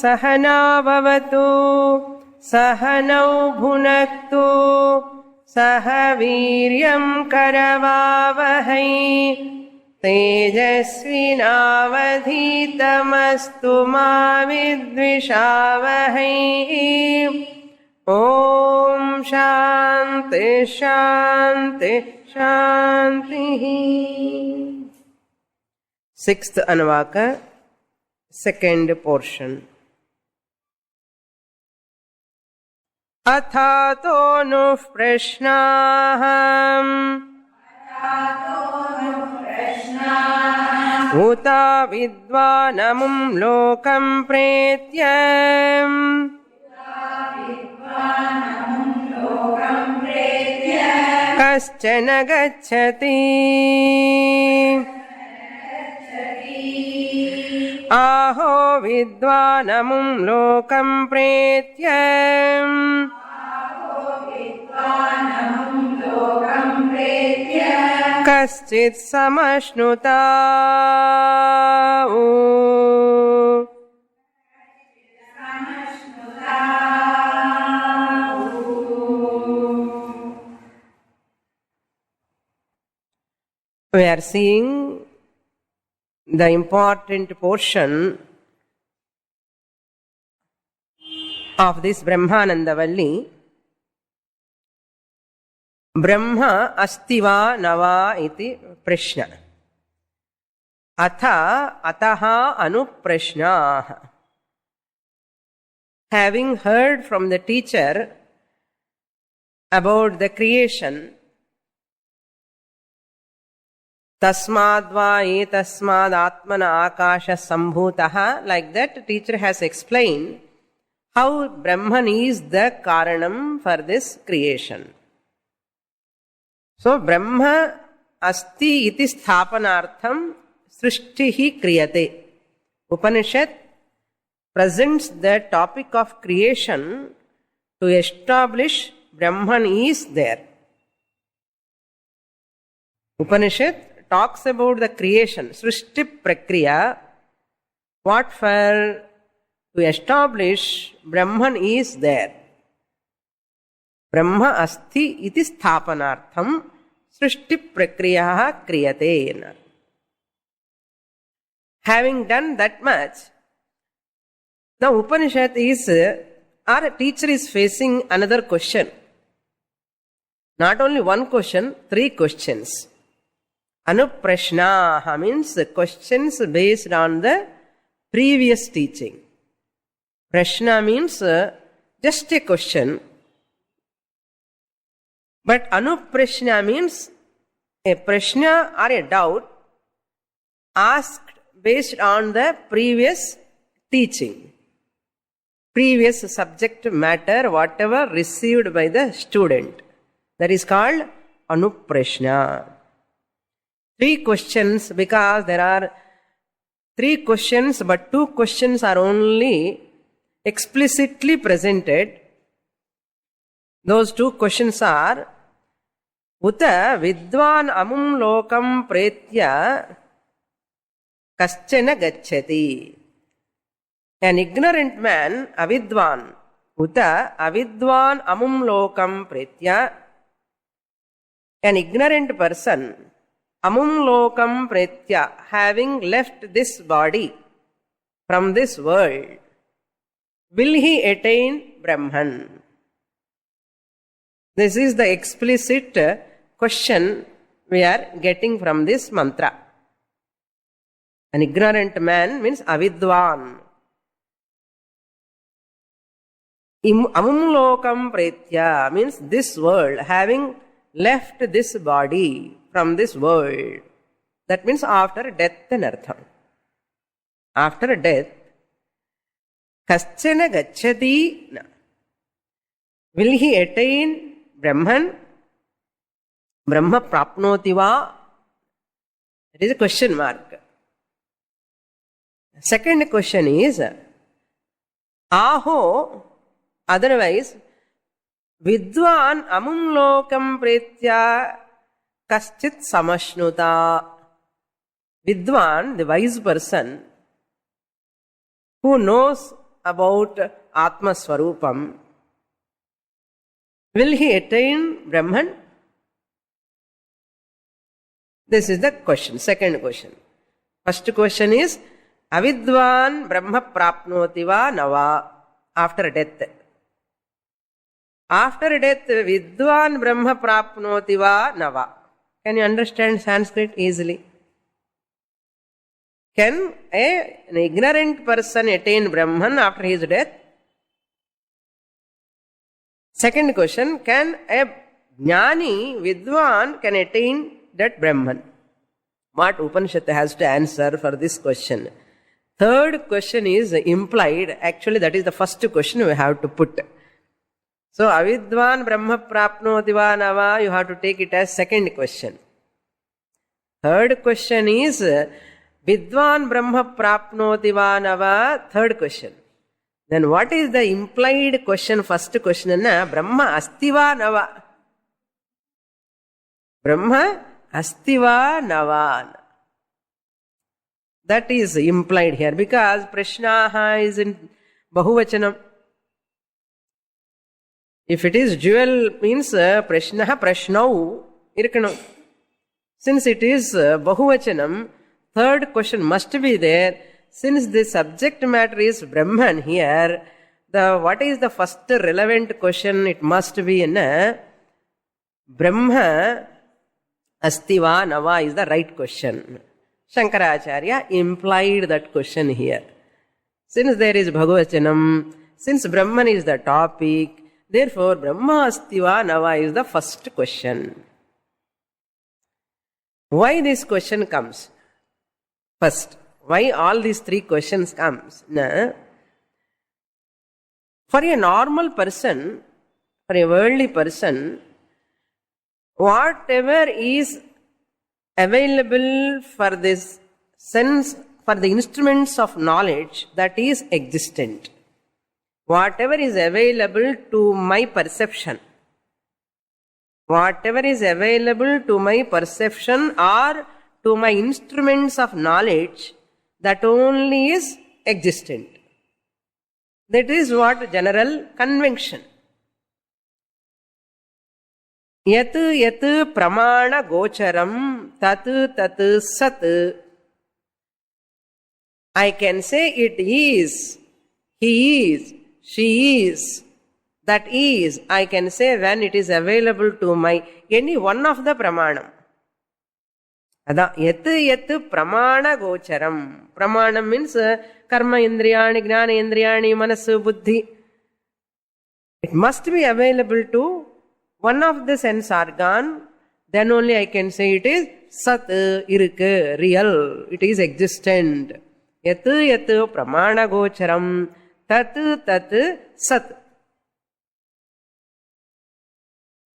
सहना भवतु सहनौ भुनक्तु सह वीर्यं करवावहै तेजस्विनावधीतमस्तु मा विद्विषावहै। ओम शांति शांति शांति। Sixth anuvaka, second portion. अथातोऽनुः प्रश्नाः उत विद्वानमुं लोकं प्रेत्य कश्चन गच्छति। आहो विद्वानमुं लोकं प्रेत्य कश्चित् समश्नुता। We are seeing the important portion of this Brahmanandavalli. Brahma astiva nava iti prashna. Atha ataha anuprashnaah. Having heard from the teacher about the creation, tasmadva etasmad atmana akasha sambhutaha, like that teacher has explained how Brahman is the karanam for this creation. So Brahma asti iti sthapanartham srishtihi kriyate. Upanishad presents the topic of creation to establish Brahman is there. Upanishad talks about the creation, srishti prakriya, what for? To establish Brahman is there. Brahma asti iti sthapanartham srishti prakriya kriyate. Having done that much, the Upanishad is, our teacher is facing another question. Not only one question, three questions. Anuprashnaha means questions based on the previous teaching. Prashna means just a question. But anuprashna means a prashna or a doubt asked based on the previous teaching, previous subject matter, whatever received by the student. That is called anuprashna. Three questions, because there are three questions, but two questions are only explicitly presented. Those two questions are Uta vidvan amum lokam pretya kaschana gacchati. An ignorant man, avidvan, Uta avidvan amum lokam pretya. An ignorant person, amum lokam pretya, having left this body from this world, will he attain Brahman? This is the explicit question we are getting from this mantra. An ignorant man means avidvan. Amum lokam pretya means this world, having left this body from this world. That means after death and artham. After death, kaschana gacchati. Will he attain Brahman? Brahma prapnoti va? It is a question mark. Second question is, aho, otherwise, vidvan amum lokam pretya kaschit samashnuta. Vidvan, the wise person, who knows about Atma Swarupam, will he attain Brahman? This is the question, second question. First question is, avidvan Brahma prapnoti va nava, after death. After death, vidvan Brahma prapnoti va nava. Can you understand Sanskrit easily? Can an ignorant person attain Brahman after his death? Second question, can a jnani, vidwan, can attain that Brahman? What Upanishad has to answer for this question? Third question is implied. Actually, that is the first question we have to put. So, avidvan Brahma prapnoti va nava, you have to take it as second question. Third question is, vidvan Brahma prapnoti va nava, third question. Then what is the implied question, first question? Brahma asti va nava. Brahma asti va nava. That is implied here because prashnaha is in bahuvachanam. If it is dual means prashnaha prashnau irkanam. Since it is bahuvachanam, third question must be there. Since the subject matter is Brahman here, what is the first relevant question? It must be in Brahma asti va nava is the right question. Shankaracharya implied that question here. Since there is Bhagavachanam, since Brahman is the topic, therefore Brahma asti va nava is the first question. Why this question comes? First, why all these three questions comes? For a normal person, for a worldly person, whatever is available for this sense, for the instruments of knowledge, that is existent. Whatever is available to my perception, whatever is available to my perception or to my instruments of knowledge, that only is existent. That is what general convention. Yat yat pramana gocharam tat tat sat. I can say it is, he is, she is, that is. I can say when it is available to my any one of the pramanam. Ada yat yat pramana gocharam. Pramanam means karma indriyani, gnana indriyani, manasu, buddhi. It must be available to one of the sense organ, then only I can say it is sat, irukku, real, it is existent. Yat yat pramana gocharam tat tat sat.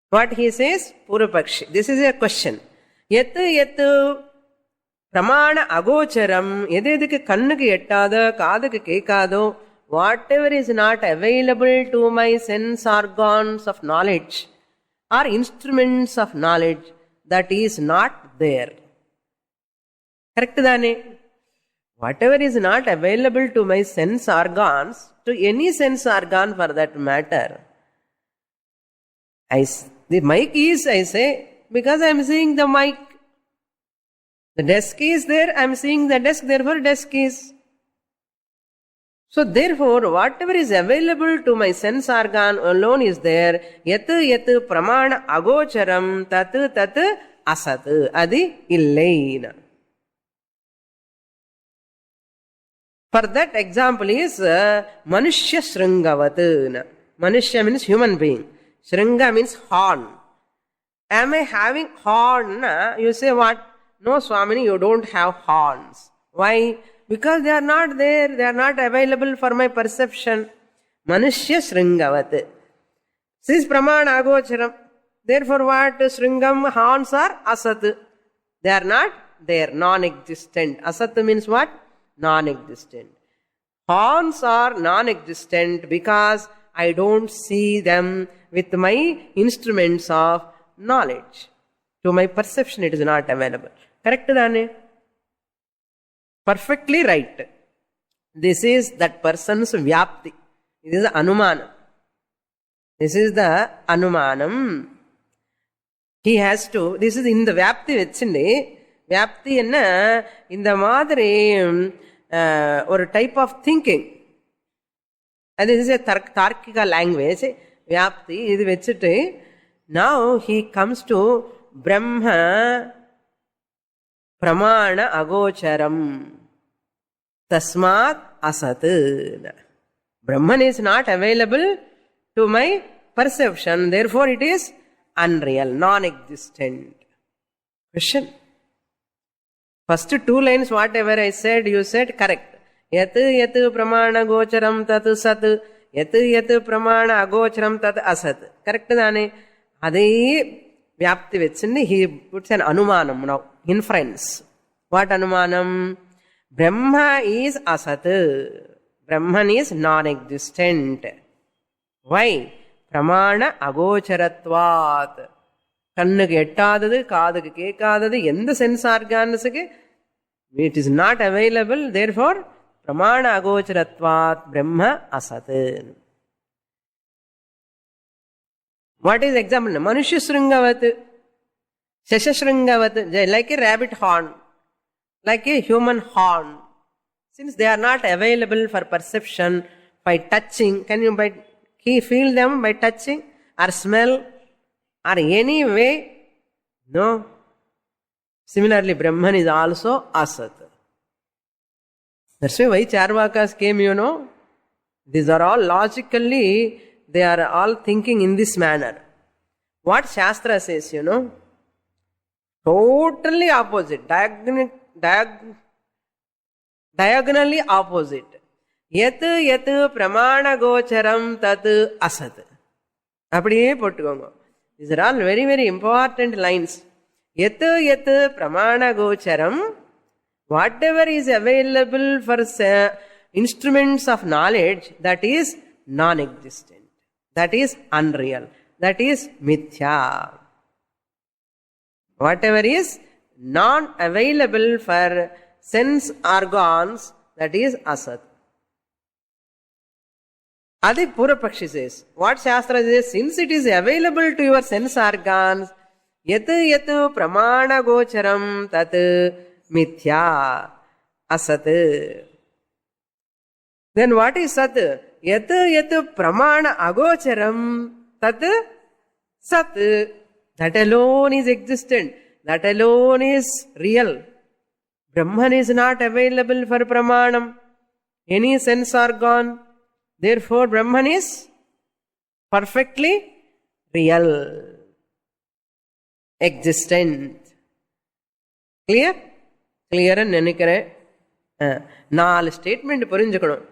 What he says? Purvapakshi. This is a question. Yat yat pramana agocharam, ededukku kannukku ettado, kaadukku kekado, whatever is not available to my sense organs of knowledge or instruments of knowledge, that is not there. Correct dane? Whatever is not available to my sense organs, to any sense organ for that matter, the mic is, I say, because I am seeing the mic. The desk is there, I am seeing the desk, therefore desk is. So therefore, whatever is available to my sense organ alone is there. Yat yat pramana agocharam tat tat asat. Adi illai. For that example is manushya sringavat. Manushya means human being. Shringa means horn. Am I having horn? You say what? No, Swamini, you don't have horns. Why? Because they are not there, they are not available for my perception. Manushya sringavat. This is pramana agocharam. Therefore what? Sringam, horns are asat. They are not there, non-existent. Asat means what? Non-existent. Horns are non-existent because I don't see them with my instruments of knowledge. To my perception it is not available. Correct dane? Perfectly right. This is that person's vyapti. This is the anumanam. This is the anumanam. He has to, this is in the vyapti vechindi. Vyapti enna, in the madri, or a type of thinking. And this is a tarkika language. Vyapti, idu vechittu. Now he comes to Brahma Pramana Agocharam Tasmat Asat. Brahman is not available to my perception, therefore it is unreal, non-existent. Question. First 2 lines, whatever I said, you said correct. Yat yat pramana gocharam tat sat. Yat yat pramana agocharam tat asat. Correct dane? Adhe vyapti vechindi, he puts an anumanam now, inference. What anumanam? Brahma is asat. Brahman is non-existent. Why? Pramana agocharatvat. Kannuku ettaadadu, kaadukku kekkaadadu, endha sense organsukku it is not available, therefore pramana agocharatvat Brahma asat. What is example? Manushya Sringavat, Shasha Sringavat, like a rabbit horn, like a human horn. Since they are not available for perception by touching, can you feel them by touching or smell or any way? No. Similarly, Brahman is also asat. That's why Charvakas came, These are all logically, they are all thinking in this manner. What Shastra says, totally opposite, diagonally opposite. Yat yat pramana gocharam tat asat. Appadiye pottukonga. These are all very, very important lines. Yat yat pramana gocharam, whatever is available for instruments of knowledge, that is non-existent. That is unreal. That is mithya. Whatever is non-available for sense organs, that is asat. Adi Purapakshi says, what Shastra says, since it is available to your sense organs, yat yat pramana gocharam tat mithya asat. Then what is sat? Yat yat pramana agocharam tat sat. That alone is existent. That alone is real. Brahman is not available for pramanam, any sense organ. Therefore, Brahman is perfectly real, existent. Clear? Clear and nenikare. 4 statement purinjukadum.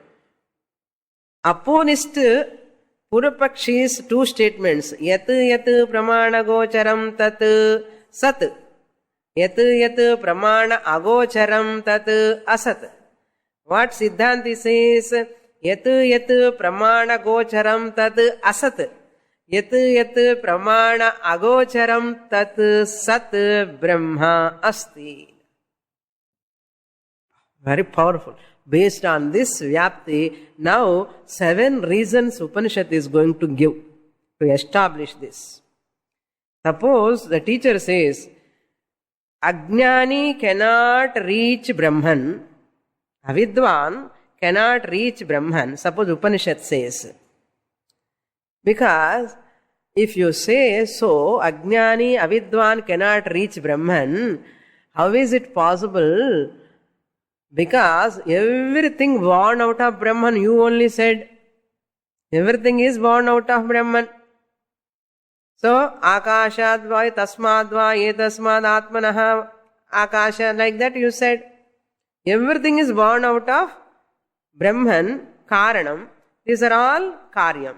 Opponist Purapakshi's 2 statements. Yat yat pramana gocharam tat sat. Yat yat pramana agocharam tat asat. What Siddhanti says? Yat yat pramana gocharam tat asat. Yat yat pramana agocharam tat sat Brahma asti. Very powerful. Based on this vyapti, now 7 reasons Upanishad is going to give to establish this. Suppose the teacher says, Ajnani cannot reach Brahman, Avidwan cannot reach Brahman. Suppose Upanishad says. Because if you say so, Ajnani, Avidwan cannot reach Brahman, how is it possible? Because everything born out of Brahman, you only said. Everything is born out of Brahman. So, akashadva, tasmadva, etasmad atmanaha, akasha, like that you said. Everything is born out of Brahman, karanam. These are all karyam.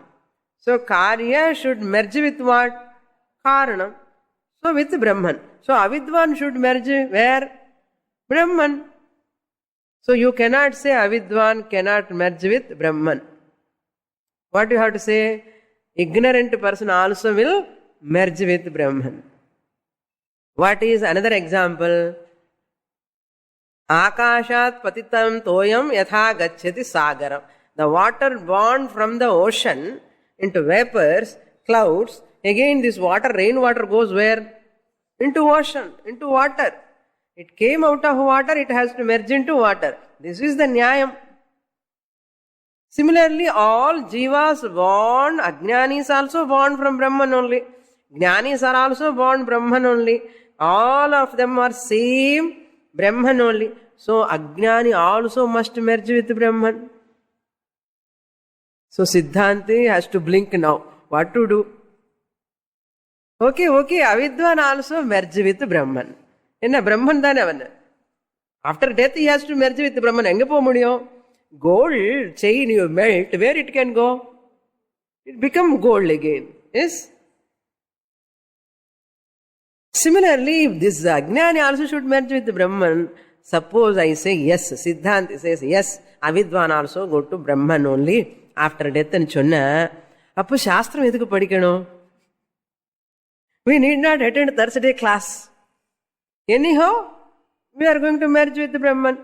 So, karya should merge with what? Karanam. So, with Brahman. So, avidvan should merge where? Brahman. So you cannot say avidvan cannot merge with Brahman. What you have to say? Ignorant person also will merge with Brahman. What is another example? Akashat patitam toyam yatha gacchati sagaram. The water born from the ocean into vapors, clouds. Again this water, rainwater goes where? Into ocean, into water. It came out of water, it has to merge into water. This is the Nyayam. Similarly, all jivas born, Ajnanis also born from Brahman only. Jnanis are also born Brahman only. All of them are same Brahman only. So, Ajnani also must merge with Brahman. So, Siddhanti has to blink now. What to do? Okay, Avidwan also merge with Brahman. Enna Brahman thane avan. After death he has to merge with Brahman. Enga po mudiyum? Gold chain you melt, where it can go? It become gold again. Yes? Similarly, if this Ajnani also should merge with Brahman, suppose I say yes, Siddhanti says yes, Avidwan also go to Brahman only after death and chonna, appo Shastram edukku padikano? We need not attend Thursday class. Anyhow, we are going to merge with Brahman.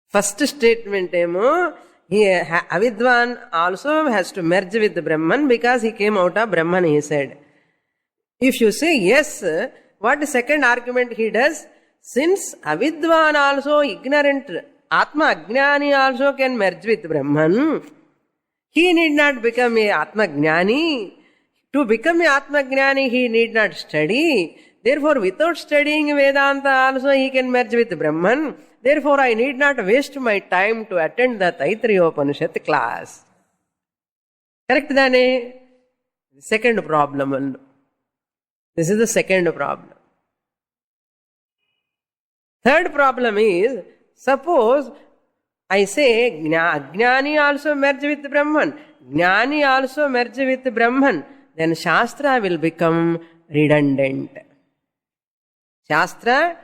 First statement Avidwan also has to merge with Brahman because he came out of Brahman, he said. If you say yes, what second argument he does? Since Avidwan also ignorant, Atma Ajnani also can merge with Brahman, he need not become a Atma Jnani. To become a Atma Jnani, he need not study. Therefore, without studying Vedanta also he can merge with Brahman. Therefore, I need not waste my time to attend the Taittiriya Upanishad class. Correct, Dane? Second problem. This is the second problem. Third problem is, suppose I say Jnani also merge with Brahman, Jnani also merge with Brahman, then Shastra will become redundant. Shastra,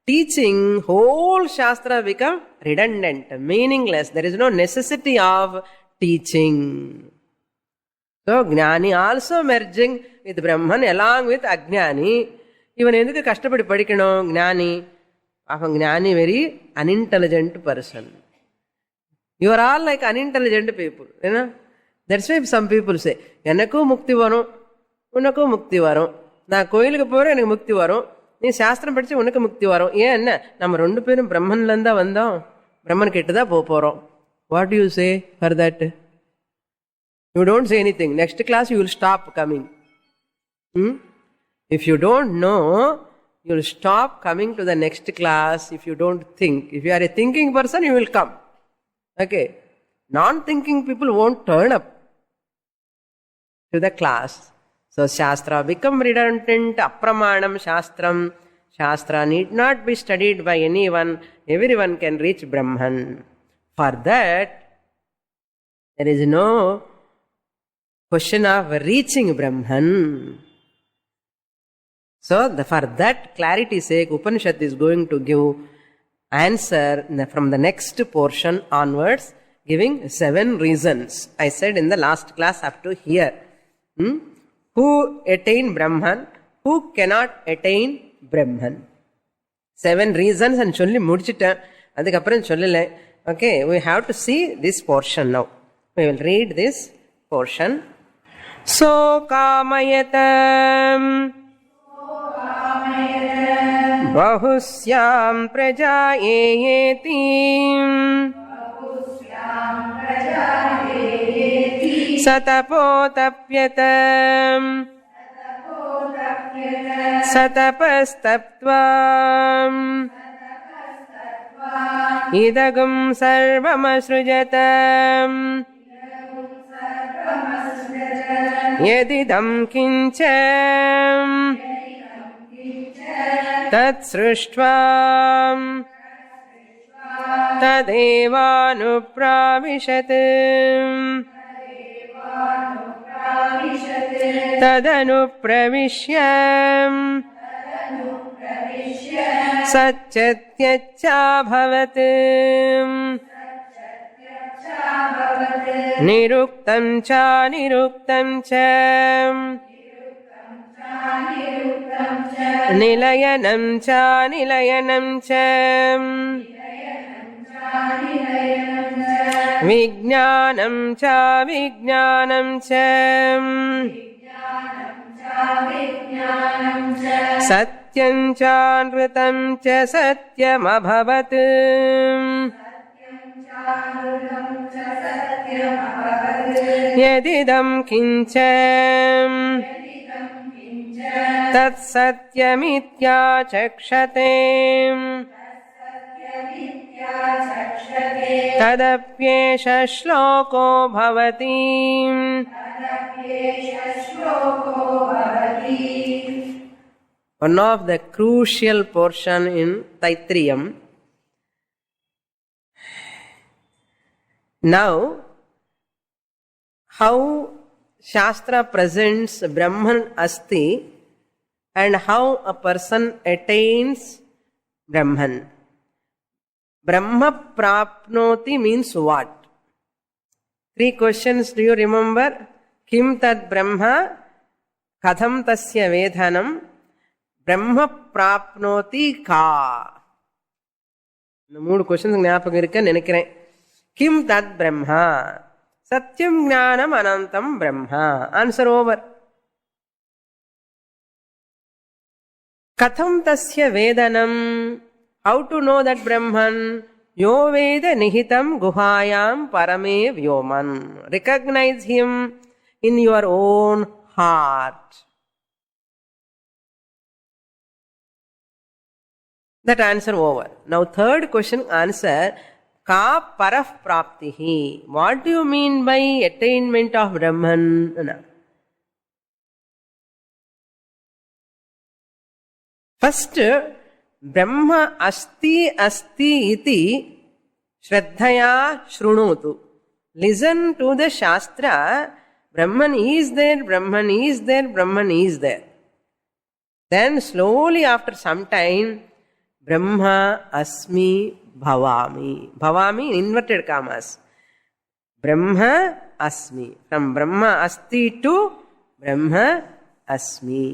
teaching, whole Shastra become redundant, meaningless. There is no necessity of teaching. So, Jnani also merging with Brahman along with Ajnani. Even enduku kashtapadi padikano Jnani? Jnani very unintelligent person. You are all like unintelligent people. You know? That's why some people say, Enaku mukti varum, unaku mukti varum. Na koilukku pora enak mukti varum. Nee shastram padicha unaku mukti varum. Yenna, nama rendu perum Brahman landa vandam. Brahman kitta po porom. What do you say for that? You don't say anything. Next class you will stop coming. If you don't know, you will stop coming to the next class if you don't think. If you are a thinking person, you will come. Okay. Non-thinking people won't turn up to the class. So, Shastra become redundant, apramanam Shastram. Shastra need not be studied by anyone. Everyone can reach Brahman. For that, there is no question of reaching Brahman. So, for that clarity's sake, Upanishad is going to give answer from the next portion onwards, giving 7 reasons. I said in the last class up to here. Who attain Brahman, who cannot attain Brahman. 7 reasons and solli mudichitta. Adukapram sollale. Okay, we have to see this portion now. We will read this portion. So kamayatam bahusyam prajayeti satapotapyatam satapastaptvam idagam sarvamasrujatam yadidam kincham tat srishtvam tadevanupravishat tadanupravishyam satyatyacha niruktam cha నిలయనం చ నిలయనం చ విజ్ఞానం చ విజ్ఞానం చ సత్యం చ నృతం చ సత్యమభవత్ యదిదం కించ తత్సత్యమిత్యాచక్షతే తదప్యేష శ్లోకో భవతి. One of the crucial portion in Taitriyam. Now, how Shastra presents Brahman Asti and how a person attains Brahman. Brahma prapnoti means what? 3 questions, do you remember? Kim tad Brahma? Katham tasya vedhanam? Brahma prapnoti ka? இந்த 3 questions ஞாபகம் இருக்குன்னு நினைக்கிறேன். Kim tad Brahma? Satyam Jnanam Anantam Brahma. Answer over. Katham tasya vedanam? How to know that Brahman? Yo veda nihitam guhayam parame vyoman. Recognize him in your own heart. That answer over. Now third question answer. Ka paraf praptihi. What do you mean by attainment of Brahman? First, Brahma asti asti iti shraddhaya shrunotu. Listen to the Shastra. Brahman is there, Brahman is there, Brahman is there. Then slowly after some time, Brahma asmi bhavami. Bhavami in inverted commas. Brahma asmi. From Brahma asti to Brahma asmi.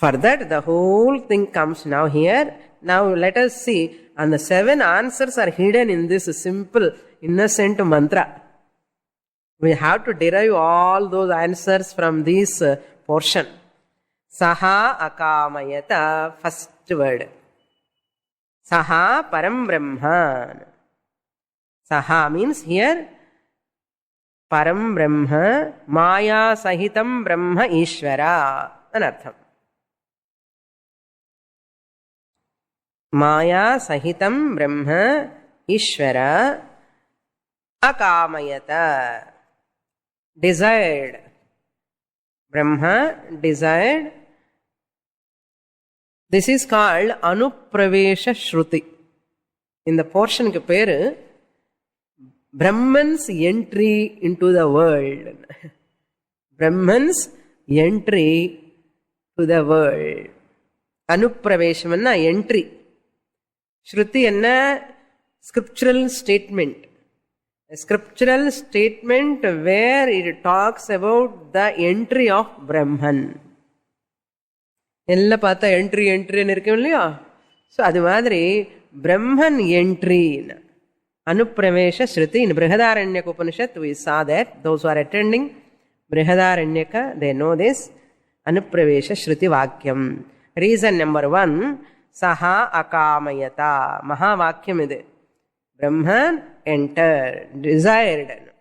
For that, the whole thing comes now here. Now let us see. And the 7 answers are hidden in this simple, innocent mantra. We have to derive all those answers from this portion. Saha akamayata, first word. Saha param brahma. Saha means here param brahma, maya sahitam brahma ishvara. Anartham. Maya sahitam brahma ishvara akamayata. Desired. Brahma desired. This is called Anupravesha Shruti. In the portion ke peru Brahman's entry into the world. Brahman's entry to the world. Anupraveshamana entry. Shruti enna scriptural statement. A scriptural statement where it talks about the entry of Brahman. எல்லாம் பார்த்தா entry என்ட்ரின்னு இருக்கும் இல்லையா? So அது மாதிரி Brahman entry அனுப்பிரவேச ஸ்ருதி. In Brihadaranyaka Upanishad we saw that. Those who are attending Brihadaranyaka, they know this. Anupravesha Shruti Vakyam. Reason number 1, Saha Akamayata. Mahavakyam idu. Brahman entered, desired.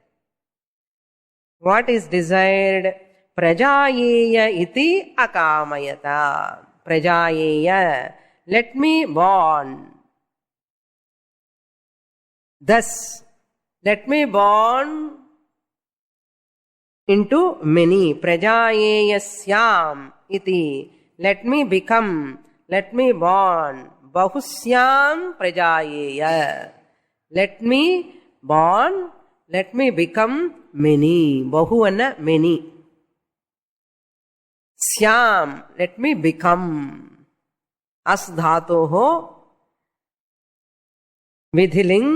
What is desired? Prajayeya iti akamayata. Prajayeya. Let me born. Thus, let me born into many. Prajayeyasyam iti. Let me become. Let me born. Bahusyam prajayeya. Let me born. Let me become many. Bahu anna many. Syam. Let me become. As dhatoho vidhiling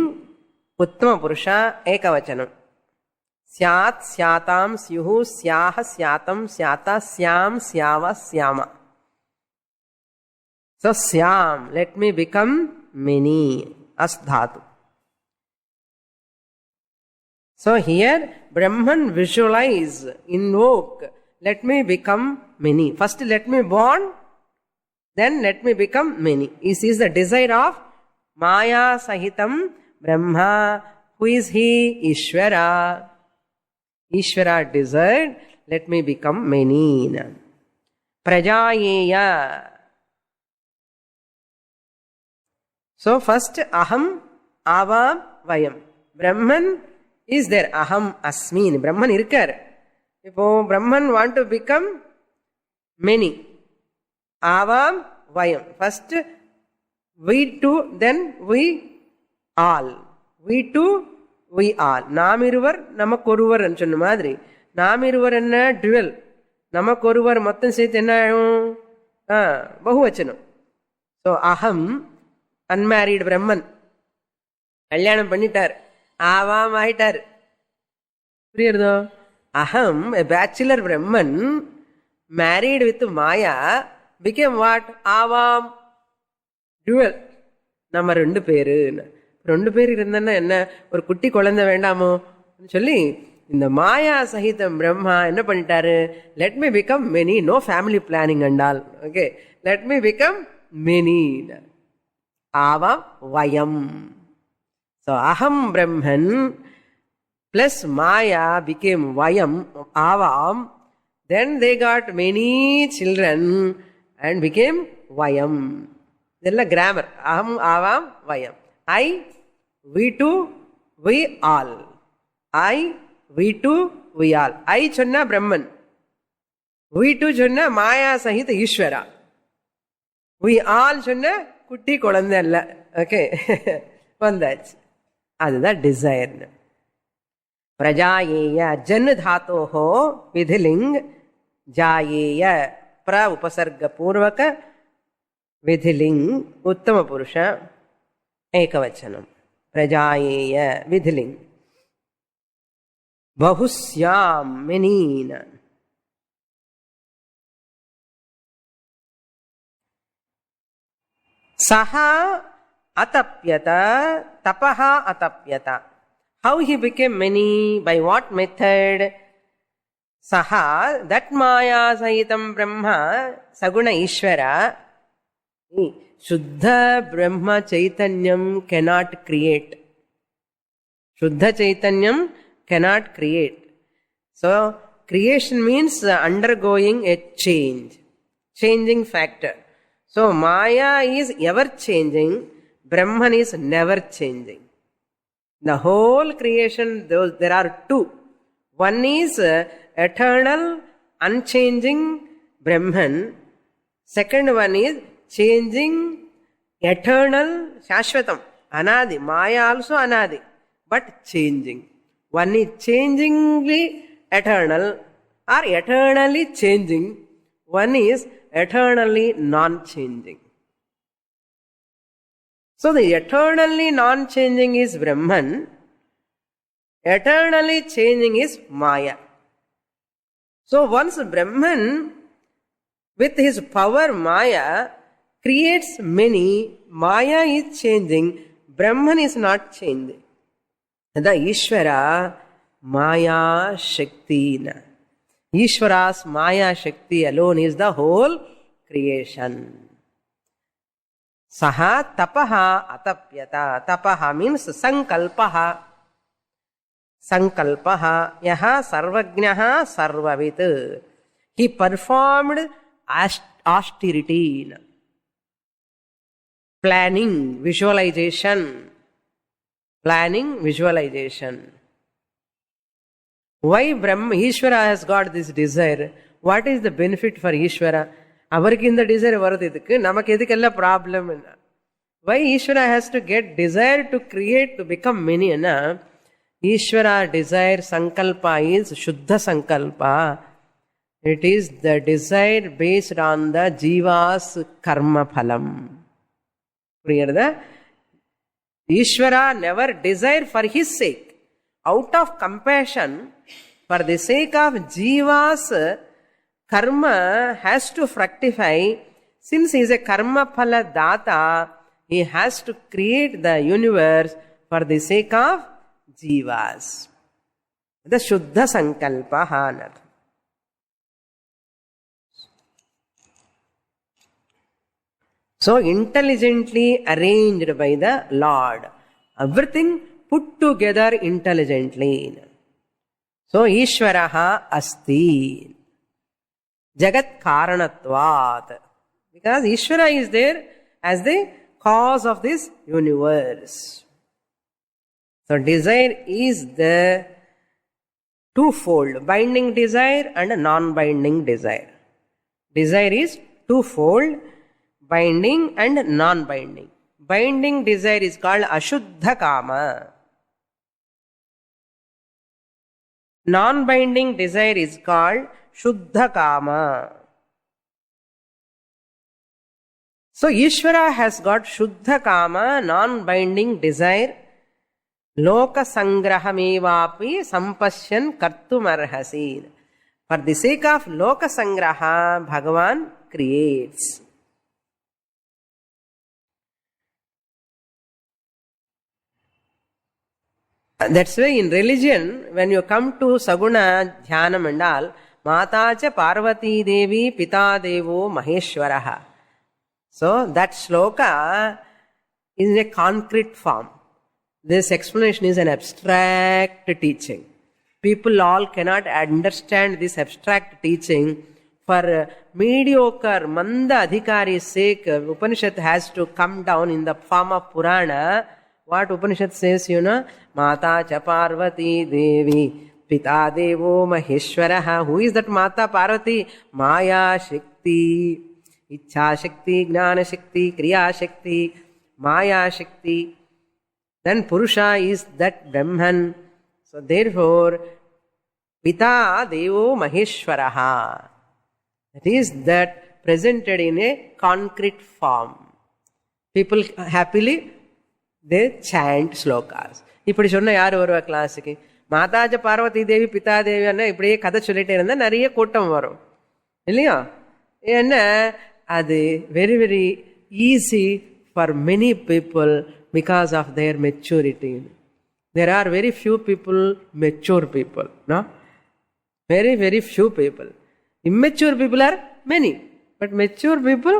uttama purusha ekavachanam. Syat, Syatam, Syuhu, Syaha, Syatam, Syata, Syam, Syava, Syama. So Syam, let me become many. As dhatu. So here Brahman visualize, invoke, let me become many. First let me born, then let me become many. This is the desire of Maya Sahitam Brahma. Who is he? Ishvara. Ishvara desired, let me become many. Prajayeya. So first aham, avam, vayam. Brahman is there. Aham, asmin. Brahman irkar. If Brahman want to become many. Avam, vayam. First we two, then we all. We two, we all. Namiruvar, namakoruvar and சொன்ன மாதிரி. Namiruvar enna dual. Namakoruvar மொத்தம் சேர்த்து என்ன ஆகும்? பகுவச்சனம். So aham, unmarried Brahman. கல்யாணம் பண்ணிட்டார். ஆவாம் ஆயிட்டார். புரியுறதோ? Aham, a bachelor Brahman, married with Maya, became what? Avam. Dual. நம்ம ரெண்டு பேரு. ரெண்டு பேர் இருந்தா என்ன, ஒரு குட்டி குழந்தை வேண்டாமோ சொல்லி இந்த மாயா சகிதம் பிரம்மா என்ன பண்ணிட்டாரு? Let me become many. No family planning அண்டால். Okay, let me become many. ஆவாம் வயம். So aham Brahman plus Maya became vayam, avam. Then they got many children and became vayam. This is grammar. Aham, avam, vayam. I, we two, we all. I, we two, we all. I chonna Brahman. We two chonna Maya sahita Ishvara. We all chonna kutti kolandalla. Okay. Vandach. அதுதான் desire. பிரஜாயேய Jan தாத்தோஹோ விதிலிங் ஜாயேய பிர உபசர்க பூர்வக விதிலிங் உத்தம புருஷ ஏகவச்சனம். பிரஜாயேய விதிலிங் பகுஸ்யாம் மெனீன. சஹா atapyata, tapaha atapyata. How he became many? By what method? Saha, that Maya Sahitam Brahma, Saguna Ishvara, Shuddha Brahma Chaitanyam cannot create. Shuddha Chaitanyam cannot create. So, creation means undergoing a change, changing factor. So, Maya is ever changing. Brahman is never changing. The whole creation, there are two. One is eternal, unchanging Brahman. Second one is changing, eternal, Shashvatam. Anadi. Maya also Anadi. But changing. One is changingly eternal or eternally changing. One is eternally non-changing. So the eternally non-changing is Brahman, eternally changing is Maya. So once Brahman with his power Maya creates many, Maya is changing, Brahman is not changing. The Ishvara Maya Shakti. Ishvara's Maya Shakti alone is the whole creation. Saha tapaha atapyata. Tapaha means sankalpaha. Sankalpaha. Yaha sarvajnaha sarvavit. He performed austerity. Planning, visualization. Planning, visualization. Why Ishvara has got this desire? What is the benefit for Ishvara? அவருக்கு இந்த desire வருது, இதுக்கு நமக்கு எதுக்கெல்லாம் problem என்ன? Why Ishwara has to get desire to create to become many என்ன? Ishwara desire sankalpa is shuddha sankalpa. It is the desire based on the jivas karma phalam. புரியுறதா? Ishwara never desire for his sake. Out of compassion, For the sake of Jiva's karma has to fructify. Since he is a karma phala data, he has to create the universe for the sake of Jivas. The Shuddha Sankalpa. So intelligently arranged by the Lord. Everything put together intelligently. So Ishvaraha asti. Jagat karanatvat. Because Ishvara is there as the cause of this universe. So desire is the twofold, binding desire and non-binding desire. Desire is twofold, binding and non-binding. Binding desire is called Ashuddha Kama. Non-binding desire is called Shuddha Kama. So Ishvara has got Shuddha Kama, non-binding desire. Loka sangrahamevapi sampashyan kartum arhasi. For the sake of Loka sangraha, Bhagavan creates. That's why in religion, when you come to Saguna Dhyanam and all, Matacha Parvati Devi Pita Devo Maheshwaraha. So that shloka is in a concrete form. This explanation is an abstract teaching. People all cannot understand this abstract teaching. For mediocre, manda adhikari's sake, Upanishad has to come down in the form of Purana. What Upanishad says, Mata cha Parvati Devi, Pita Devo Maheshwaraha. Who is that Mata Parvati? Maya Shakti, Ichha Shakti, Gnana Shakti, Kriya Shakti, Maya Shakti. Then Purusha is that Brahman. So therefore, Pita Devo Maheshwaraha. That is that presented in a concrete form. People happily, they chant slokas. இப்படி சொன்ன யார் வருவா கிளாஸுக்கு? மாதாஜ பார்வதி தேவி பிதா தேவி அண்ணா இப்படியே கதை சொல்லிட்டே இருந்தா நிறைய கூட்டம் வரும் இல்லையா? ஏன்னா அது very very easy for many people because of their maturity. There are very few people, mature people. No? Very, very few people. Immature people are many. But mature people,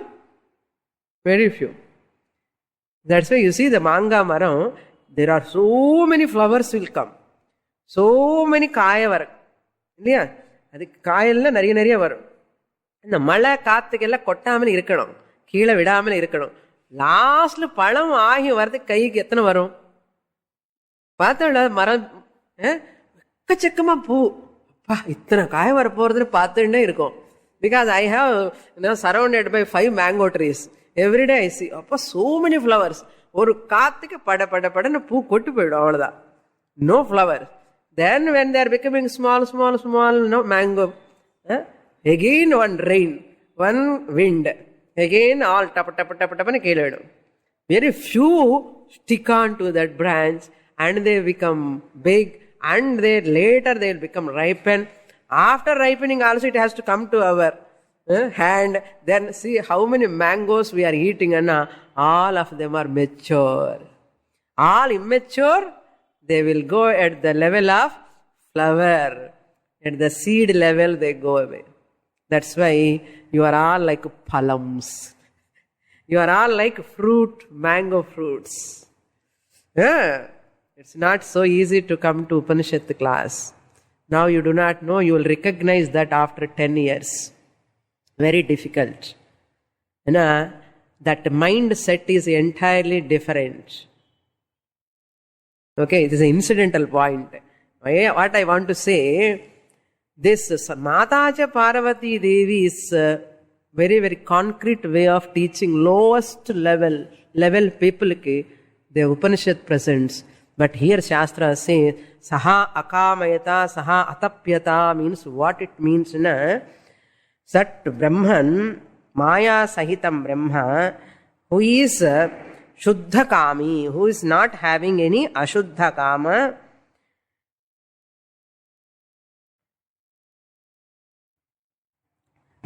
very few. That's why you see the manga maram, there are so many flowers will come. So many காய வரும் இல்லையா? அது காயெல்லாம் நிறைய நிறைய வரும். இந்த மழை காத்துக்கெல்லாம் கொட்டாமல் இருக்கணும், கீழே விடாமல் இருக்கணும். லாஸ்ட்ல பழம் ஆகி வரது கைக்கு எத்தனை வரும் பார்த்தா? மரம் எக்கச்சக்கமா பூ, இத்தனை காய வர போறதுன்னு பார்த்துட்டே இருக்கும். Because I have surrounded by 5 mango trees. Everyday I see. அப்போ சோ மெனி ஃப்ளவர்ஸ். ஒரு காத்துக்கு பட பட படன்னு பூ கொட்டு போயிடும், அவ்வளவுதான். No flower. Then when they are becoming small, mango, again one rain, one wind, again all tap and கீழே விடும். Very few stick on to that branch and they become big, and later they will become ripen. After ripening also it has to come to our hand. Then see how many mangoes we are eating, and all of them are mature. All immature, they will go at the level of flower. At the seed level they go away. That's why you are all like palams. You are all like fruit, mango fruits. It's not so easy to come to Upanishad class. Now you do not know, you will recognize that after 10 years. Very difficult. That mindset is entirely different. Okay, it is an incidental point. What I want to say, this Mataja Parvati Devi is a very, very concrete way of teaching lowest level people ki the Upanishad presents. But here Shastra says, Saha Akamayata, Saha Atapyata means what it means. Sat Brahman, Maya Sahitam Brahma, who is Shuddha Kami, who is not having any Ashuddha Kama.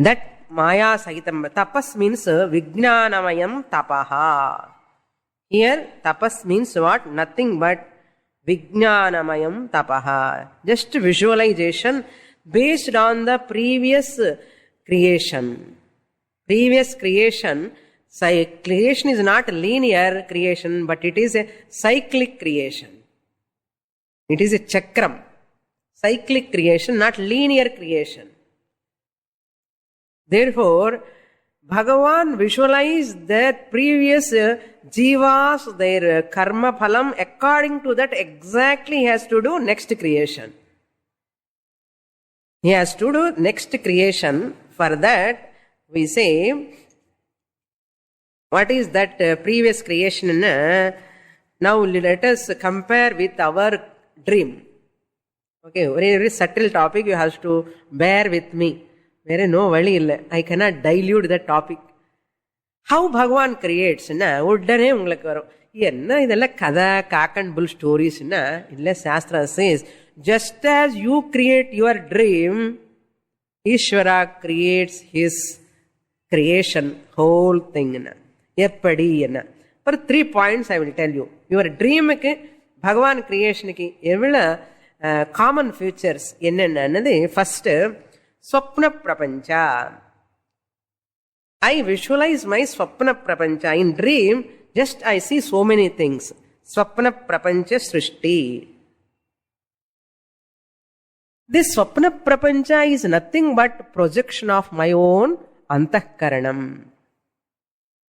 That maya sahitam. Tapas means vijnanamayam tapaha. Here tapas means what? Nothing but vijnanamayam tapaha. Just visualization based on the previous creation. Previous creation. Creation is not linear creation, but it is a cyclic creation. It is a chakram. Cyclic creation, not linear creation. Therefore, Bhagavan visualized their previous jivas, their karma phalam, according to that exactly he has to do next creation. He has to do next creation. For that, we say, what is that previous creation? Now let us compare with our dream. Okay, very subtle topic, you have to bear with me. There no vali illa. I cannot dilute that topic. How Bhagavan creates, uddane ungalku varum. Enna idella kada cock and bull stories illa Shastra says, just as you create your dream, Ishvara creates his creation, whole thing. Eppadi enna. For 3 points I will tell you. Your dream ku Bhagavan creation ki evla common features enna. First, Swapna Prapancha. I visualize my Swapna Prapancha. In dream, just I see so many things. Swapna Prapancha Srishti. This Swapna Prapancha is nothing but projection of my own Antahkaranam.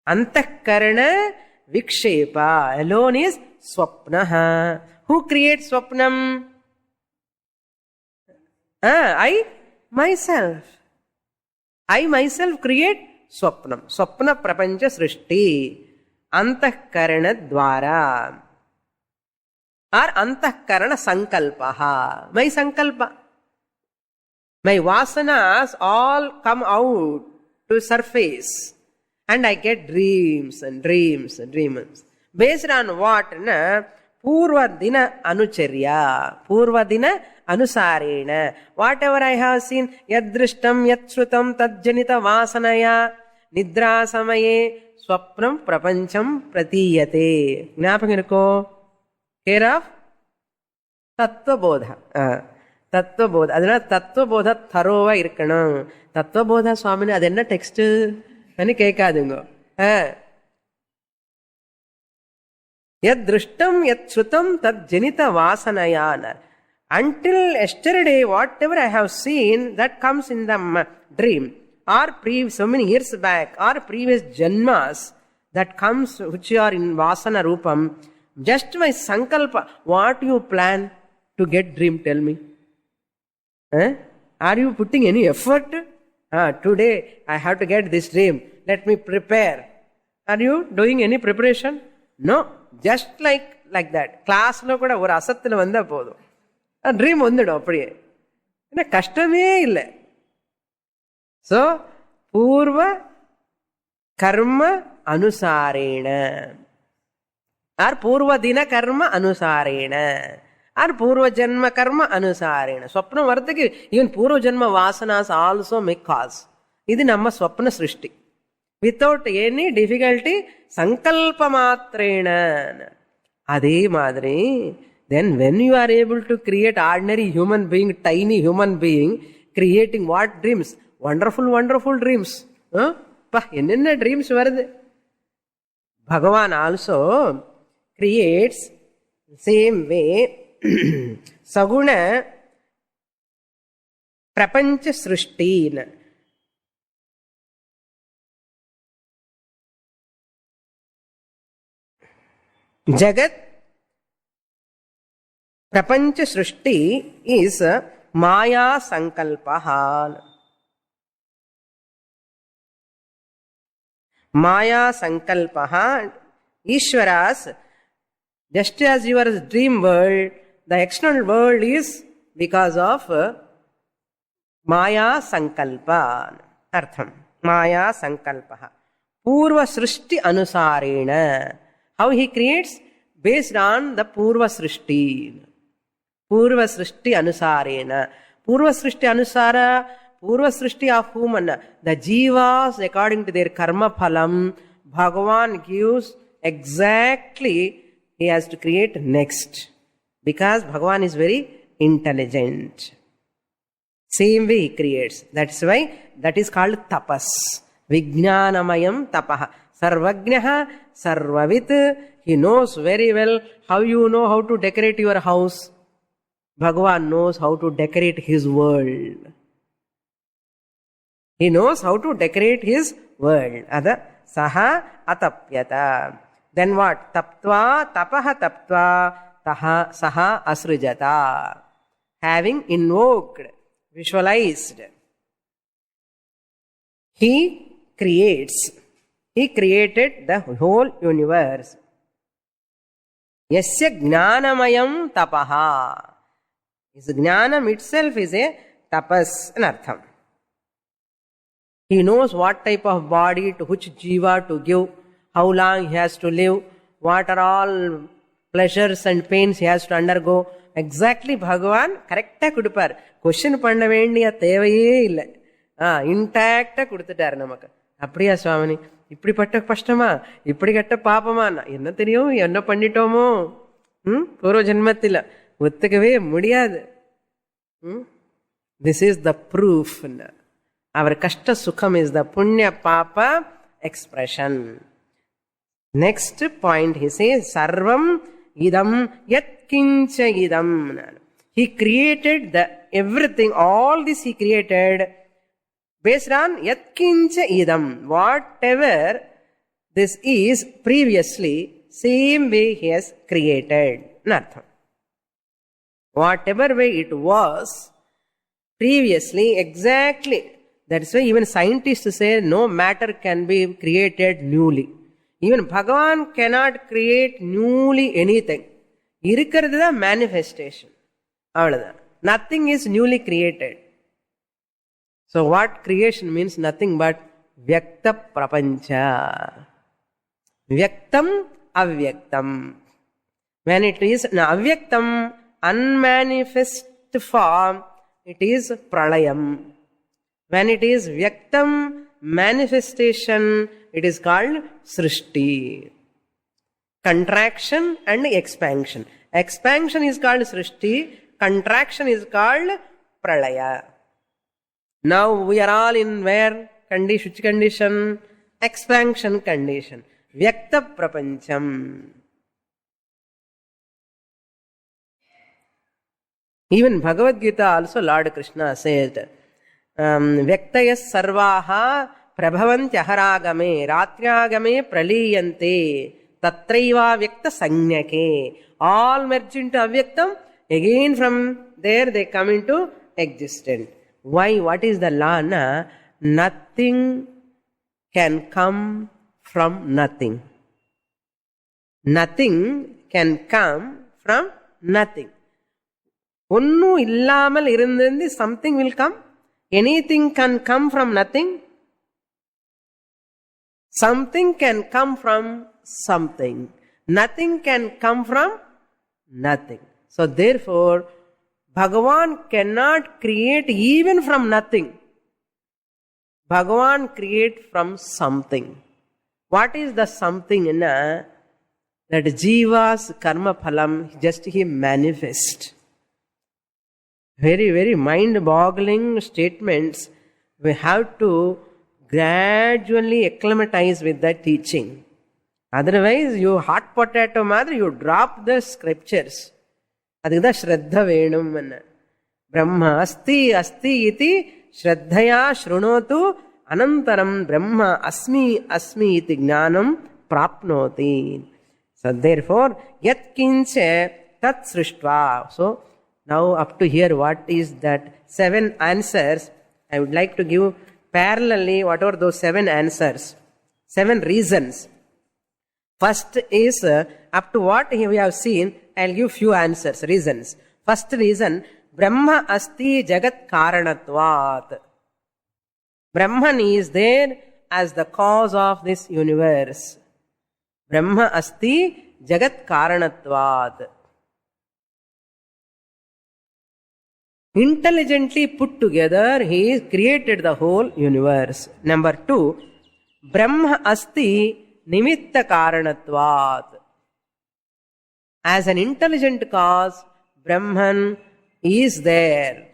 Antahkarana Vikshepa alone is Swapnaha. Who creates Swapnam? Myself. I myself create Swapnam. Swapna Prapancha Srishti. Antahkarana Dwara. Or Antahkarana Sankalpaha. My Sankalpa. My Vasanas all come out to surface. And I get dreams and dreams and dreams. Based on what? Purva Dina Anucharya. Purva Dina Anusarena. Whatever I have seen, Yadrishtam, Yatshrutam, Tadjanita Vasanaya, Nidra Samaye, Swapnam Prapancham Pratiyate. Gnapakirko? Care of Tattva Bodha. Tattva Bodha. Adana Tattva Bodha Tharova Irkanam. Tattva Bodha Swamini, adenna text. Ani kekadungo. Yadrishtam, Yatshrutam, Tadjanita Vasanaya. Until yesterday, whatever I have seen, that comes in the dream, or so many years back, or previous janmas, that comes, which are in Vasana Rupam, just my Sankalpa. What you plan to get dream, tell me? Are you putting any effort? Today, I have to get this dream. Let me prepare. Are you doing any preparation? No. Just like that. Class lo kuda or asathila vanda podum. Dream vandidum appadiye. Ena kashtame illa. So, Purva Karma Anusarena. Or Purva Dina Karma Anusarena. Or Purva Janma Karma Anusarena. Swapna Vardhaki, even Purva Janma Vasanas also make cause. This is our Swapna Srishti. Without any difficulty, Sankalpa Matrena. Ade Madre. Then when you are able to create ordinary human being, tiny human being, creating what dreams? Wonderful, wonderful dreams. Enna dreams varudhu. Bhagavan also creates same way Saguna Prapancha Srishti. Jagat Prapancha Srishti is Maya Sankalpaha. Maya Sankalpaha. Ishvaras, just as your dream world, the external world is because of Maya Sankalpa. Artham. Maya Sankalpaha. Purva Srishti Anusarena. How he creates? Based on the Purva Srishti. Purva Srishti Anusarena. Purva Srishti Anusara, Purva Srishti of whom? The Jivas, according to their karma phalam, Bhagavan gives exactly he has to create next. Because Bhagavan is very intelligent. Same way he creates. That's why that is called tapas. Vijnanamayam tapaha. Sarvagnaha, sarvavit. He knows very well how you know how to decorate your house. Bhagavan knows how to decorate his world. He knows how to decorate his world. Ada saha atapyata. Then what? Taptva, tapaha taptva, taha saha asrujata. Having invoked, visualized, he creates. He created the whole universe. Yasya jnanamayam tapaha. His jnanam itself is a tapas, an artham. He knows what type of body to which jiva to give, how long he has to live, what are all pleasures and pains he has to undergo. Exactly Bhagavan correct-a kudupar. Question panna vendiya thevaye illa. Intact-a kudutitaru namakku. Apdiya Swamini. Ippadi patta kashtamā, ippadi katta papamā. Enna theriyum, enna pannitomo. Purva janmathila. Uttukave mudiyadu. This is the proof. Our kashta sukham is the punya papa expression. Next point he says, Sarvam idam yat kincha idam. He created the everything, all this he created based on yat kincha idam. Whatever this is previously, same way he has created. Nartham. Whatever way it was previously, exactly. That's why even scientists say no matter can be created newly. Even Bhagavan cannot create newly anything. Irukkiradhu da manifestation. Avladha. Nothing is newly created. So what creation means? Nothing but Vyakta Prapancha. Vyaktam Avyaktam. When it is Avyaktam, unmanifest form, it is Pralayam. When it is Vyaktam, manifestation, it is called Srishti. Contraction and expansion. Expansion is called Srishti. Contraction is called Pralaya. Now we are all in where? Which condition? Expansion condition. Vyakta Prapancham. Even Bhagavad Gita also Lord Krishna said, Vyaktayas sarvaha prabhavantyharagame ratriagame praliyante tatraiva vyakta sanyake. All merge into avyaktam, again from there they come into existence. Why? What is the law? Nothing can come from nothing. Nothing can come from nothing. Onnu illamal irundindi something will come. Anything can come from nothing. Something can come from something. Nothing can come from nothing. So therefore, Bhagavan cannot create even from nothing. Bhagavan creates from something. What is the something? That Jiva's karma phalam, just he manifests. Very, very mind-boggling statements. We have to gradually acclimatize with the teaching. Otherwise, you hot potato madri, you drop the scriptures. Adhida Shraddha Venum. Brahma asti asti iti Shraddhaya shrunotu anantaram Brahma asmi asmi iti jnanam prapnoti. So therefore, yat kinche tat srishtva. So now up to here, what is that 7 answers? I would like to give parallelly what are those 7 answers, 7 reasons. First is up to what we have seen, I'll give few answers, reasons. First reason, Brahma asti jagat karanatvat. Brahman is there as the cause of this universe. Brahma asti jagat karanatvat. Intelligently put together, he created the whole universe. Number 2, Brahma asti nimitta karanatvat. As an intelligent cause, Brahman is there.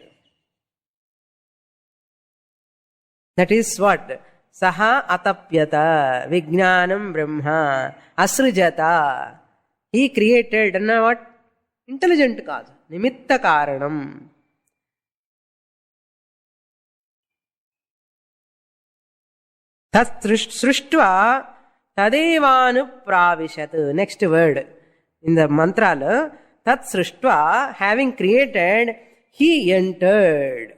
That is what? Saha atapyata vijnanam brahma asrijata. He created, and what? Intelligent cause. Nimitta karanam. Tat srishtva tadevanupravishat. Next word in the mantra. Tat srishtva, having created, he entered.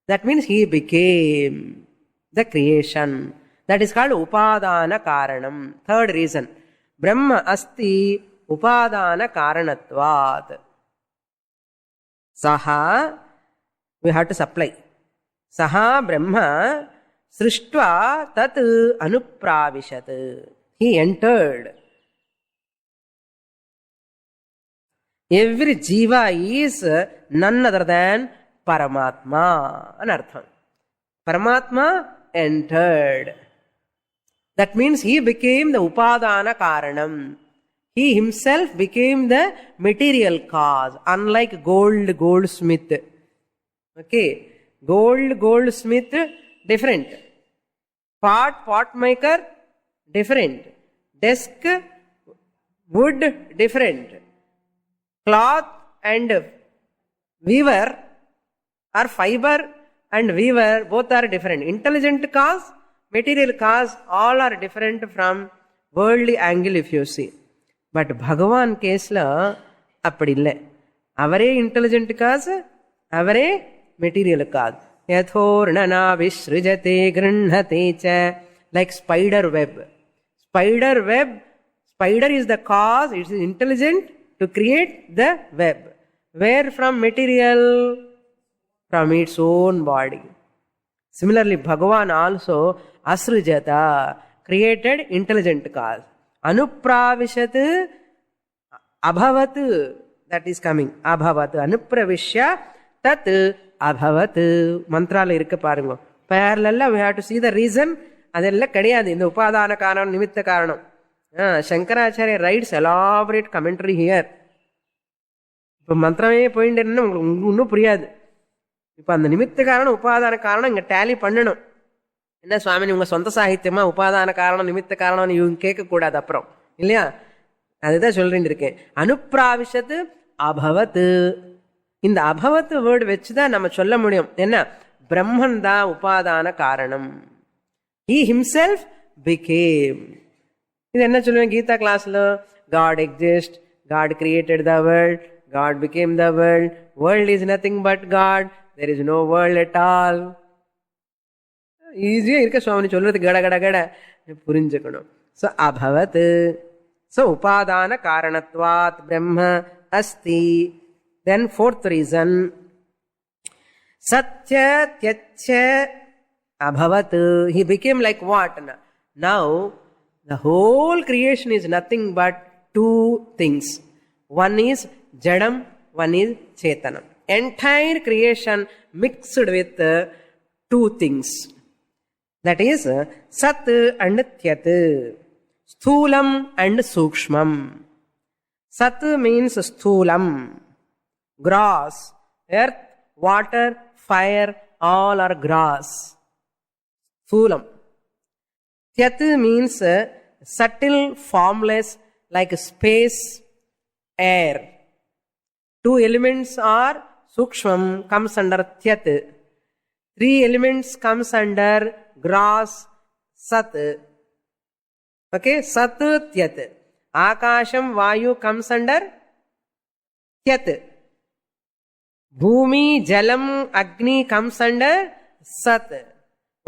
That means he became the creation. That is called upadana karanam. Third reason. Brahma asti upadana karanatvat. Saha, we have to supply. Saha Brahma srishtva tat anupravishat. He entered. Every jiva is none other than Paramatma. Anartham. Paramatma entered. That means he became the upadana karanam. He himself became the material cause. Unlike goldsmith. Okay. Goldsmith, different. Pot maker, different. Desk, wood, different. Cloth and weaver, or fiber and weaver, both are different. Intelligent cause, material cause, all are different from worldly angle if you see. But Bhagavan case la appadille. Avare intelligent cause, avare material cause. Yathornana vishrujate grunhate cha. Like spider web. Spider is the cause, it is intelligent to create the web. Where from material? From its own body. Similarly, Bhagavan also asrijata, created intelligent cause. Anupravishat abhavat, that is coming. Abhavat, anupravishya tat abhavat. Mantra la irukka parungo. Parallel we have to see the reason. Adella kadiyadu. In the upadana karanam, nimitta karanam. Shankaracharya writes elaborate commentary here. இப்போ மந்திரமே போயிட்டு என்ன உங்களுக்கு இன்னும் புரியாது. இப்போ அந்த நிமித்த காரணம் உபாதான காரணம் இங்கே டேலி பண்ணணும். என்ன சுவாமி உங்கள் சொந்த சாகித்யமா உபாதான காரணம் நிமித்த காரணம்னு இவங்க கேட்கக்கூடாது அப்புறம் இல்லையா? அதுதான் சொல்லிட்டு இருக்கேன். அனுப்பிராவிஷத்து அபவத்து. இந்த அபவத்து வேர்டு வச்சுதான் நம்ம சொல்ல முடியும். என்ன? பிரம்மன் தான் உபாதான காரணம். He himself became. இது என்ன சொல்லுவேன் கீதா கிளாஸ்ல? God exists, God created the world, God became the world, world is nothing but God, there is no world at all. ஈஸியா இருக்க சுவாமி சொல்றது கட கட கட புரிஞ்சுக்கணும். So abhavat, so upadana karanatvat brahma asti. Then fourth reason, satya tyacha abhavat, he became like what? Now the whole creation is nothing but two things. One is jadam, one is chetanam. Entire creation mixed with two things. That is sat and tyat, sthulam and sukshmam. Sat means sthulam, grass, earth, water, fire, all are grass. Sthulam. Tyat means subtle, formless, like space, air. Two elements are sukshmam, comes under tyat. Three elements comes under grass, sat. Okay, sat, tyat. Akasham, vayu comes under tyat. Bhumi, jalam, agni comes under sat.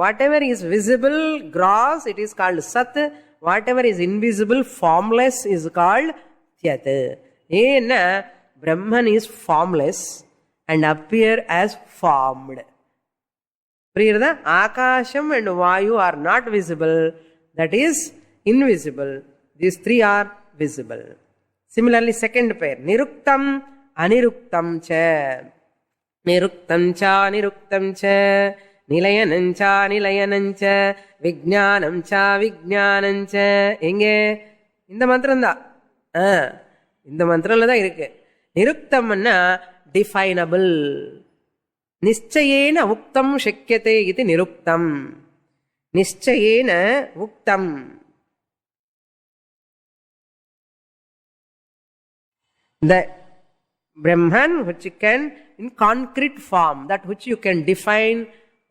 Whatever is visible, grass, it is called sat. Whatever is invisible, formless, is called tyat. Ena Brahman is formless and appear as formed. Priyada, Akasham and Vayu are not visible, that is invisible. These three are visible. Similarly, second pair, Niruktam, Aniruktam cha. Niruktam cha niruktam cha, nilayanam cha nilayanam cha, vijnanam cha vijnanam cha. Enge இந்த மந்திரம் தான். இந்த மந்திரம்ல தான் இருக்கு. நிருக்தம்னா டிஃபைனபிள். நிச்சயேன உக்தம் சக்கியதே இது நிருக்தம். நிச்சயேன உக்தம். The Brahman which can in concrete form, that which you can define,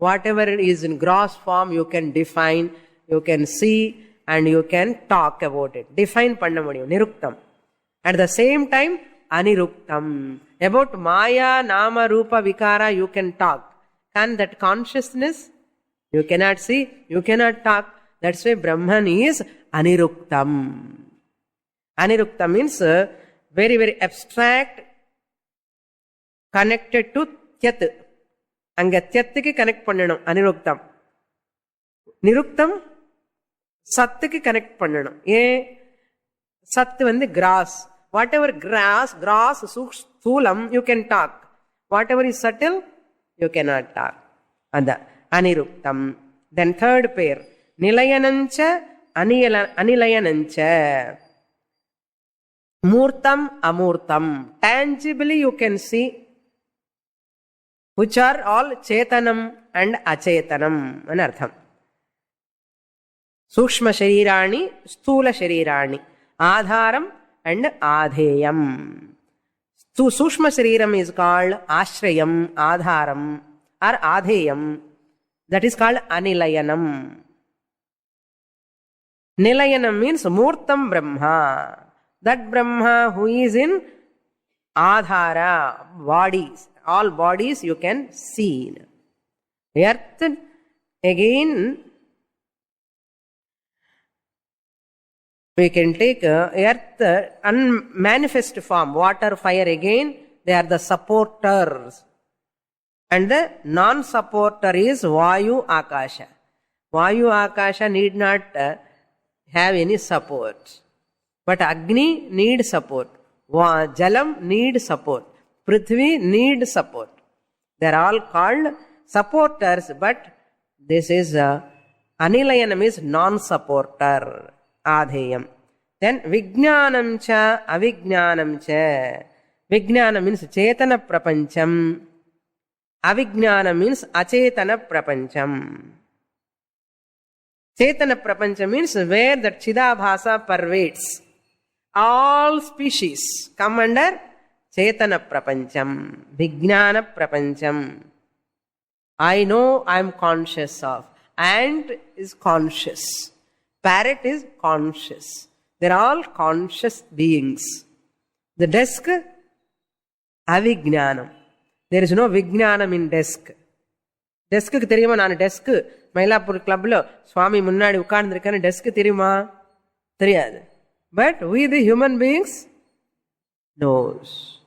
whatever is in gross form you can define, you can see and you can talk about it. Define பண்ண முடியும். நிருக்தம். At the same time aniruktam. About maya nama rupa vikara you can talk. Can that consciousness you cannot see, you cannot talk. That's why Brahman is aniruktam. Aniruktam means very very abstract, connected to tyat. அங்க tyatக்கு connect பண்ணணும். அனிருக்தம். நிருக்தம் சத்துக்கு connect பண்ணணும். ஏன்? சத்து வந்து cross. Whatever gross, stoolam, you can talk. Whatever is subtle, you cannot talk. Ada aniruktam. Then third pair, nilayanancha anilayanancha. Murtam amurtam. Tangibly you can see, which are all chetanam and achetanam anartham. Sukshma sharirani, sthula sharirani. Adharam and adheyam. So Sushma Shariram is called Ashrayam, Adharam or Adheyam. That is called Anilayanam. Nilayanam means Murtam Brahma. That Brahma who is in Adhara, bodies. All bodies you can see. Earth again. We can take earth unmanifest form, water, fire again, they are the supporters. And the non-supporter is Vayu Akasha. Vayu Akasha need not have any support. But Agni need support. Jalam need support. Prithvi need support. They are all called supporters, but this is Anilayanam is non-supporter. Adheyam. Then Vijnanam cha avijnanam cha. Vijnana means Chetana Prapancham. Avijnana means Achetana Prapancham. Chetana Prapancham means where the Chidabhasa pervades. All species come under Chetana Prapancham. Vijnana Prapancham. I know I am conscious of. Ant is conscious. Parrot is conscious. They are all conscious beings. The desk, avijnanam. There is no vijnanam in desk. Desk ku theriyuma naan desk Mailapur club lo Swami munnadi ukkaandirukana desk theriyuma? Theriyadu. But we the human beings knows.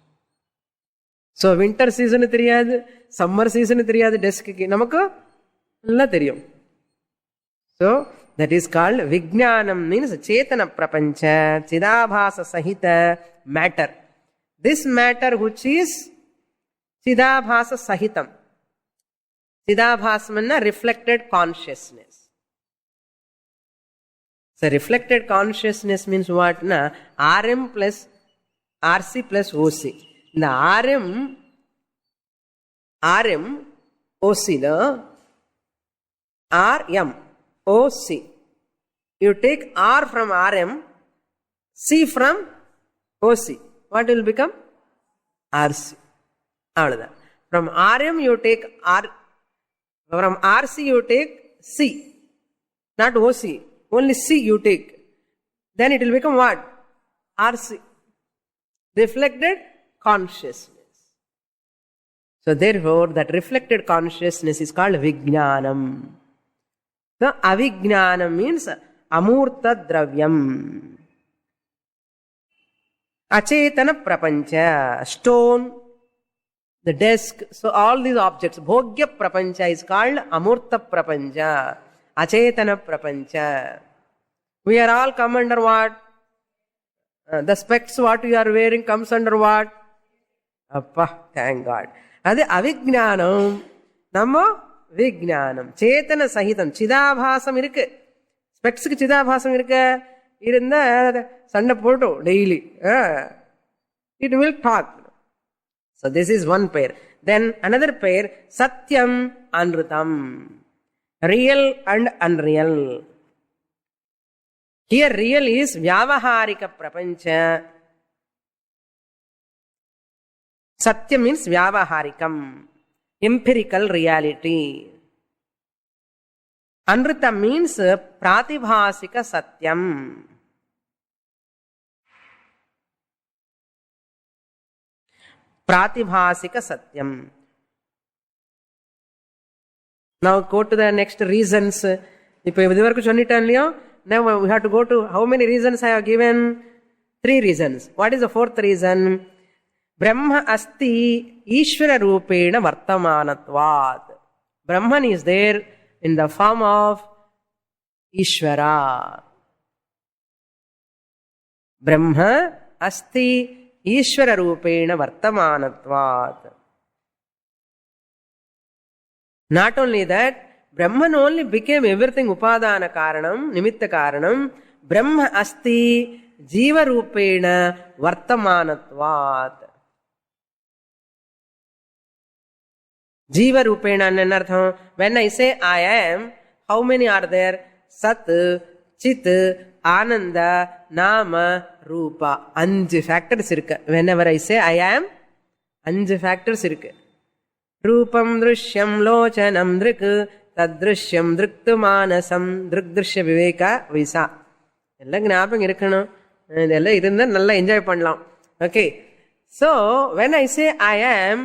So winter season theriyadu, summer season theriyadu desk ki. Namakku ella theriyum. So that is called Vijnanam means Chetana Prapancha, Chidabhasa Sahita matter. This matter which is Chidabhasa Sahitam. Chidabhasa means reflected consciousness. So reflected consciousness means what? Na? RM plus RC plus OC. The RM, OC, no? RM. OC. You take R from RM, C from OC. What will become? RC. From RM you take R. From RC you take C. Not OC. Only C you take. Then it will become what? RC. Reflected consciousness. So therefore that reflected consciousness is called Vijnanam. The avijnanam means amurta dravyam. Achetana prapancha, stone, the desk. So all these objects, bhogya prapancha is called amurta prapancha, achetana prapancha. We are all come under what? The specs what you are wearing comes under what? Appa, thank God. அது அவிஜ்ஞானம், நம்ம விஜ்ஞானம். சேத்தன சகிதம் சிதாபாசம் இருக்கு. ஸ்பெக்ஸுக்கு சிதாபாசம் இருக்க இருந்தா சண்டை போட்டோம் daily. It will talk. So this is one pair. Then another pair, Satyam, Anrutam. Real and unreal. Here real is Vyavaharika Prapancha. Satyam means Vyavaharikam, empirical reality. Anrutam means Pratibhasika Satyam. Pratibhasika Satyam. Now go to the next reasons. இப்போ இதுவரைக்கும் சொல்லிட்டேன் இல்லையோ. Now we have to go to how many reasons I have given? 3 reasons. What is the 4th reason? Brahma asti Ishvara Rupena Vartamanatvad. Brahman is there in the form of Ishvara. Brahma asti Ishvara Rupena Vartamanatvat. Not only that, Brahman only became everything Upadana Karanam, Nimitta Karanam. Brahma asti Jiva Rupena Vartamanatvat. Jiva Rupena anartham. When I say I am, how many are there? Sat, Chit, Ananda, Nama, Rupa. 5 factors irukku. Whenever I say I am, 5 factors irukku. Rupam Drishyam Lochanam Drik Tadrishyam Driktu Manasam Drik Drishya Viveka Visa. எல்லாம் ஞாபகம் இருக்கணும். இதெல்லாம் இருந்தா நல்லா enjoy பண்ணலாம். Okay. So when I say I am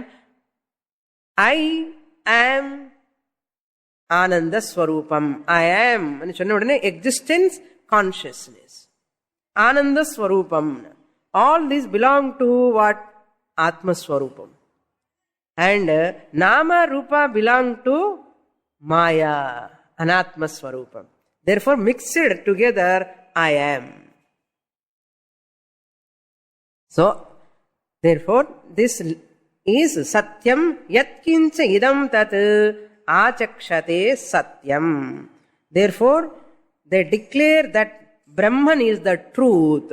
Ananda Swarupam. I am anu சொன்ன உடனே existence, consciousness. Ananda Swarupam. All these belong to what? Atma Swarupam. And Nama Rupa belong to Maya, Anatma Swarupam. Therefore mixed together I am. So therefore this is Satyam Yatkincha Idam Tat Achakshate Satyam. Therefore they declare that Brahman is the truth.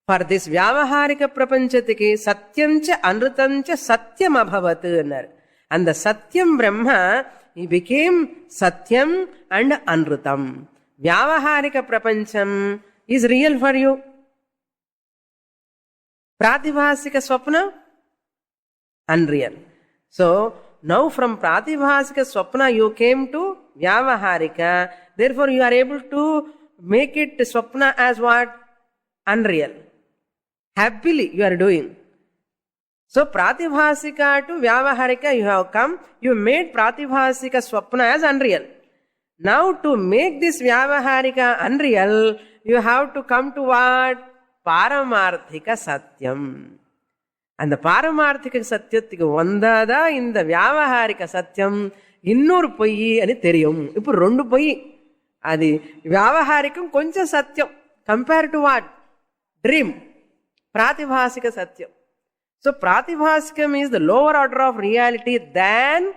For this Vyavaharika Prapanchatike Satyamcha Anrutamcha Satyam Abhavat. And the Satyam Brahma, he became Satyam and Anrutam. Vyavaharika Prapancham is real for you. Pratibhasika Swapna, unreal. So now from Pratibhasika Swapna you came to Vyavaharika. Therefore you are able to make it Swapna as what? Unreal. Happily you are doing. So Pratibhasika to Vyavaharika you have come. You made Pratibhasika Swapna as unreal. Now to make this Vyavaharika unreal, you have to come to what? Paramarthika Satyam. And the Paramarthika Satyatthukku vandada இந்த Vyavaharika Satyam இன்னொரு பொய் అని தெரியும். இப்போ 2 பொய். அது Vyavaharikam கொஞ்சம் சத்தியம். Compare to what? Dream. Pratibhasika Satyam. So Pratibhasikam is the lower order of reality than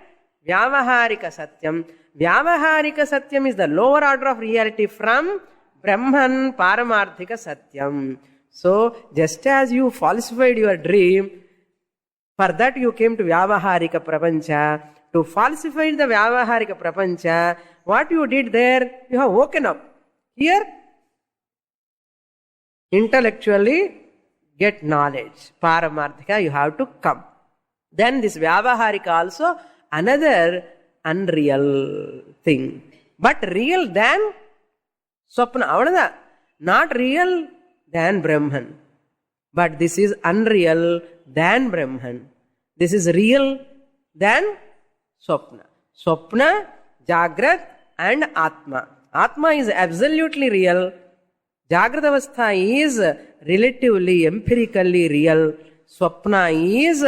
Vyavaharika Satyam. Vyavaharika Satyam is the lower order of reality from Brahman Paramarthika Satyam. So just as you falsified your dream, for that you came to Vyavaharika Prapancha. To falsify the Vyavaharika Prapancha, what you did there, you have woken up. Here, intellectually get knowledge. Paramarthika, you have to come. Then this Vyavaharika also another unreal thing. But real than Swapna. Avadada. Not real than Brahman. But this is unreal than Brahman. This is real than Swapna. Swapna, Jagrat and Atma. Atma is absolutely real. Jagrat Avastha is relatively, empirically real. Swapna is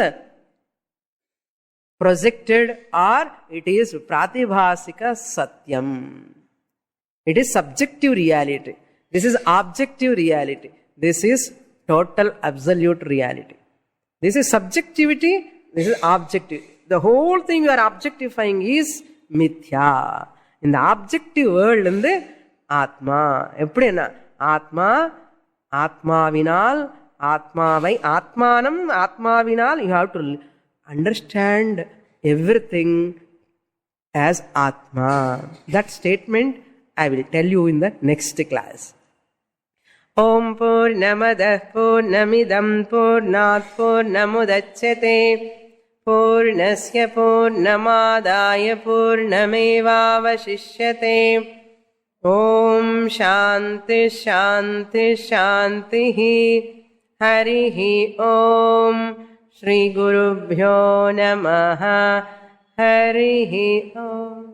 projected or it is Pratibhasika Satyam. It is subjective reality. This is objective reality. This is total absolute reality. This is subjectivity, This is objective. The whole thing you are objectifying is mithya. In the objective world, in the Atma. Eppadina? Atma, Atmavinal, Atmavai, Atmanam, Atmavinal. You have to understand everything as Atma. That statement I will tell you in the next class. Om Purnamadah Purnamidam Purnat Purnamudachyate Purnasya Purnamadaya Purnamevavashishyate. Om Shanti Shanti Shanti Harihi Om Shri Gurubhyo Namaha Harihi Om.